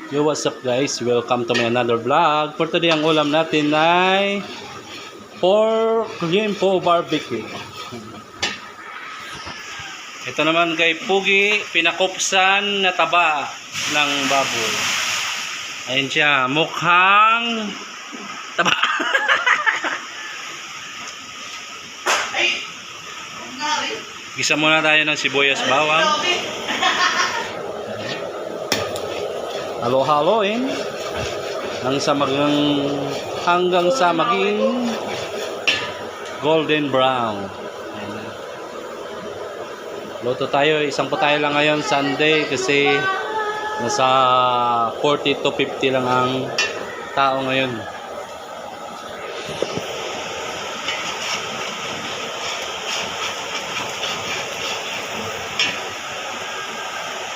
Yo, what's up guys? Welcome to my another vlog. For today, ang ulam natin ay pork limpo barbecue. Ito naman kay Pugi, pinakupsan na taba ng baboy. Ayun siya, mukhang taba. Gisa muna tayo ng sibuyas bawang. Halo-haloin hanggang sa maging golden brown. Luto tayo, isang tayo lang ngayon Sunday kasi nasa 40 to 50 lang ang tao ngayon.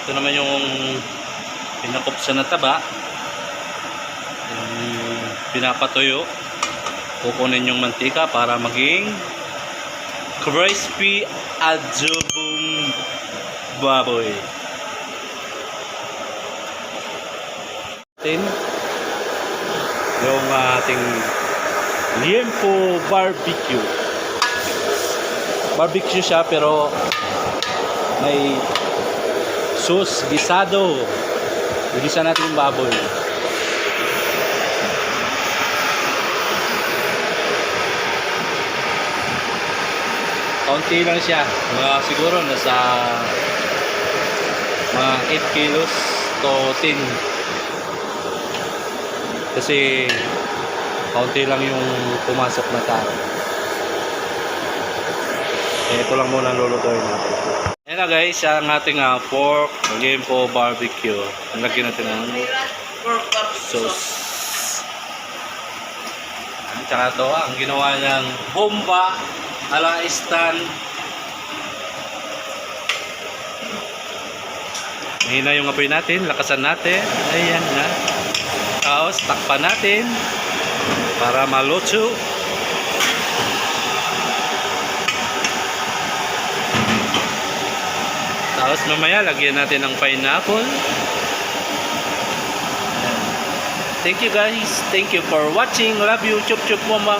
Ito naman yung pinakupsan na taba, pinapatuyo, kukunin yung mantika para maging crispy adobong baboy. Yung ating limpo barbecue. Barbecue siya pero may sauce gisado. Igisa natin yung baboy. Kaunti lang siya. Siguro nasa mga 8 kilos to 10. Kasi kaunti lang yung pumasok na tao. Ito lang muna lulutuin natin. Ayan na guys, ang ating pork limpo barbecue. Lagyan natin ng sauce. At saka ito, ang ginawa niyang bomba ala istan. Mahina yung apoy natin, lakasan natin. Ayan na. Tapos takpan natin para maluto. Tapos mamaya lagyan natin ng pineapple. Thank you guys. Thank you for watching. Love you. Chup chup mama.